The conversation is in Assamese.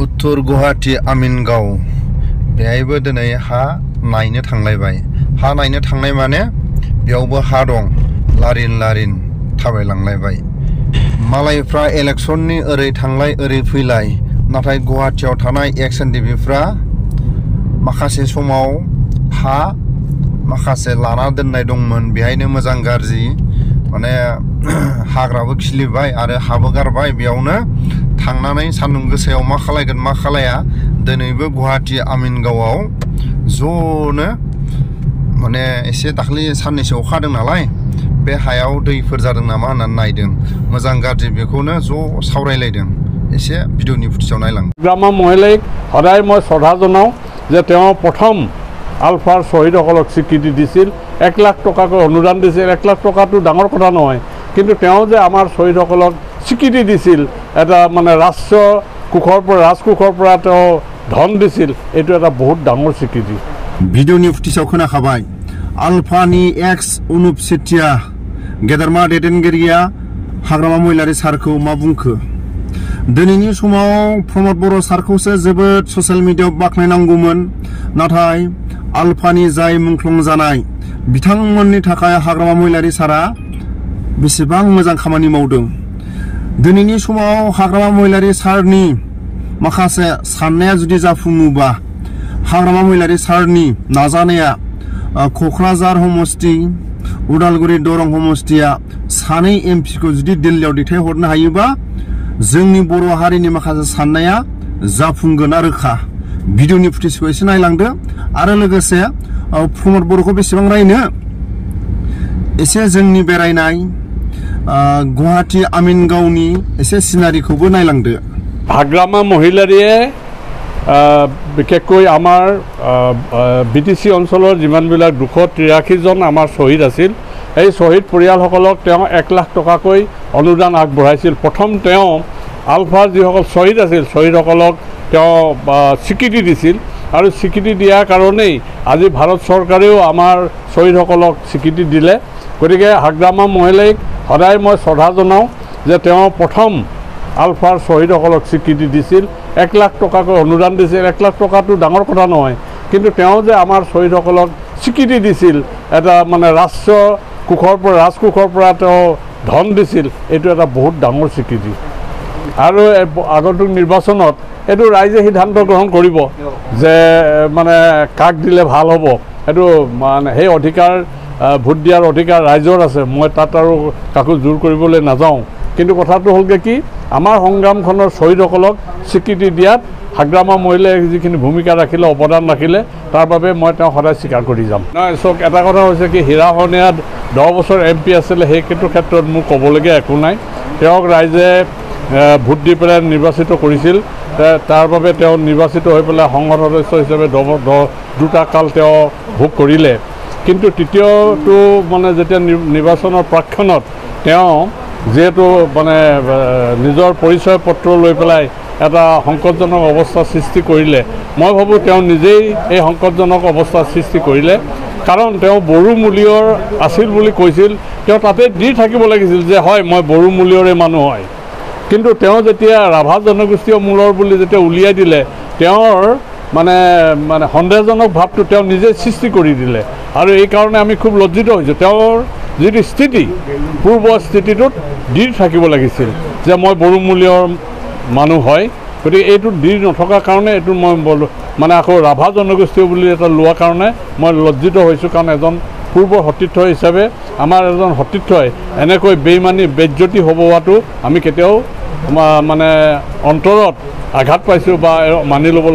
उत्तर गुवाहाटी आमिनगाव बेहायबो दिनै हा नायनो थांलायबाय। हा नायनो थांनाय माने बेयावबो हा दं, लारिन लारिन थाबायलांलायबाय। मालायफ्रा इलेक्शननि ओरै थांलाय ओरै फैलाय, नाथाय गुवाहाटीयाव थानाय एक्स एनडिपिफ्रा माखासे समाव हा माखासे लाना दोननाय दंमोन, बेहायनो मोजां गाज्रि माने हाग्राबो खिलिबाय आरो हाबो गारबाय। बेयावनो थांनानै सान्दुं गोसायाव मा खालायगोन मा खालाया दिनैबो गुवाहाटी आमिनगावआव ज'नो माने एसे दाख्लै साननैसो अखा हादों नालाय बे हायाव दैफोर जादों नामा होननानै नायदों। मोजां गाज्रि बेखौनो ज' सावरायलायदों। एसे भिडिअनि फुटेजाव नायलां। গ্ৰাম্য মহিলাক সদায় মই শ্ৰদ্ধা জনাওঁ যে তেওঁ প্ৰথম আলফাৰ শ্বহীদসকলক স্বীকৃতি দিছিল, 1 লাখ টকাকৈ অনুদান দিছিল। 1 লাখ টকাটো ডাঙৰ কথা নহয়, কিন্তু তেওঁ যে আমাৰ শ্বহীদসকলক স্বীকৃতি দিছিল, এটা মানে ৰাজকোষৰ পৰা তেওঁ ধন দিছিল, এইটো এটা বহুত ডাঙৰ স্বীকৃতি। भिडिअनि फुटेजाव खोनाखाबाय आलफानि एक्स अनुप सेठिया गेदेरमा दैदेनगिरिया हाग्रामा महिलारि सारखौ मा बुंखो। दिनैनि समाव प्रमद बर' सारखौसो जोबोद ससियेल मिडियायाव बाख्नायनांगौमोन, नाथाय आलफानि जाय मुंख्लं जानाय बिथांमोननि थाखाय हाग्रामा महिलारि सारा बेसेबां मोजां खामानि मावदों। दिनैनि समाव हाग्रामा महिलारि सारनि माखासे साननाया जुदि जाफुङोबा, हाग्रामा महिलारि सारनि नाजानाया क'क्राझार समस्ति उदालगुरि दरं समस्तिया सानै एमपिखौ जुदि दिल्लीयाव दैथायहरनो हायोबा जोंनि बर' हारिनि माखासे साननाया जाफुंगोन रोखा। भिडिअनि फुटेजखौ एसे नायलांदो आरो लोगोसे प्रमद बर'खौ बेसेबां रायनो एसे जोंनि बेरायनाय गुवाहाटी आमिनगावनि एसे सिनारिखौबो नायलांदो। হাগ্ৰামা মহিলাৰীয়ে বিশেষকৈ আমাৰ BTC অঞ্চলৰ যিমানবিলাক 283 জন আমাৰ শ্বহীদ আছিল, এই শ্বহীদ পৰিয়ালসকলক তেওঁ 1 লাখ টকাকৈ অনুদান আগবঢ়াইছিল। প্ৰথম তেওঁ আলফাৰ যিসকল শ্বহীদ আছিল শ্বহীদসকলক তেওঁ স্বীকৃতি দিছিল, আৰু স্বীকৃতি দিয়াৰ কাৰণেই আজি ভাৰত চৰকাৰেও আমাৰ শ্বহীদসকলক স্বীকৃতি দিলে। গতিকে হাগ্ৰামা মহিলাক সদায় মই শ্ৰদ্ধা জনাওঁ যে তেওঁ প্ৰথম আলফাৰ শ্বহীদসকলক স্বীকৃতি দিছিল, 1 লাখ টকাকৈ অনুদান দিছিল। 1 লাখ টকাটো ডাঙৰ কথা নহয়, কিন্তু তেওঁ যে আমাৰ শ্বহীদসকলক স্বীকৃতি দিছিল, এটা মানে ৰাজকোষৰ পৰা তেওঁ ধন দিছিল, এইটো এটা বহুত ডাঙৰ স্বীকৃতি। আৰু আগন্তুক নিৰ্বাচনত এইটো ৰাইজে সিদ্ধান্ত গ্ৰহণ কৰিব যে মানে কাক দিলে ভাল হ'ব। এইটো মানে সেই অধিকাৰ, ভোট দিয়াৰ অধিকাৰ ৰাইজৰ আছে, মই তাত আৰু কাকো জোৰ কৰিবলৈ নাযাওঁ। কিন্তু কথাটো হ'লগৈ কি, আমাৰ সংগ্ৰামখনৰ শ্বহীদসকলক স্বীকৃতি দিয়াত হাগ্ৰামা মহিলাই যিখিনি ভূমিকা ৰাখিলে, অৱদান ৰাখিলে, তাৰ বাবে মই তেওঁ সদায় স্বীকাৰ কৰি যাম। নহয়, চাওক, এটা কথা হৈছে কি, হীৰা সৰ্ণিয়াত 10 বছৰ MP আছিলে, সেইটো ক্ষেত্ৰত মোৰ ক'বলগীয়া একো নাই। তেওঁক ৰাইজে ভোট দি পেলাই নিৰ্বাচিত কৰিছিল, তাৰ বাবে তেওঁ নিৰ্বাচিত হৈ পেলাই সংসদ সদস্য হিচাপে 2টা কাল তেওঁ ভোগ কৰিলে। কিন্তু তৃতীয়টো মানে যেতিয়া নিৰ্বাচনৰ প্ৰাক্ষণত তেওঁ যিহেতু মানে নিজৰ পৰিচয় পত্ৰ লৈ পেলাই এটা সংকটজনক অৱস্থাৰ সৃষ্টি কৰিলে, মই ভাবোঁ তেওঁ নিজেই এই সংকটজনক অৱস্থাৰ সৃষ্টি কৰিলে। কাৰণ তেওঁ বড়োমূলীয়ৰ আছিল বুলি কৈছিল, তেওঁ তাতে দি থাকিব লাগিছিল যে হয় মই বড়োমূলীয়ৰে মানুহ হয়। কিন্তু তেওঁ যেতিয়া ৰাভা জনগোষ্ঠীয় মূলৰ বুলি যেতিয়া উলিয়াই দিলে, তেওঁৰ মানে সন্দেহজনক ভাৱটো তেওঁ নিজে সৃষ্টি কৰি দিলে। আৰু এই কাৰণে আমি খুব লজ্জিত হৈছোঁ। তেওঁৰ যিটো স্থিতি, পূৰ্ব স্থিতিটোত দি থাকিব লাগিছিল যে মই বড়োমূলীয়ৰ মানুহ হয়। গতিকে এইটো দি নথকাৰ কাৰণে এইটো মই মানে আকৌ ৰাভা জনগোষ্ঠীয় বুলি এটা লোৱাৰ কাৰণে মই লজ্জিত হৈছোঁ। কাৰণ এজন পূৰ্ব সতীৰ্থ হিচাপে আমাৰ এজন সতীৰ্থই এনেকৈ বেইমানি বেজ্জতি হ'ব হোৱাটো আমি কেতিয়াও মানে অন্তৰত আঘাত পাইছোঁ বা মানি ল'ব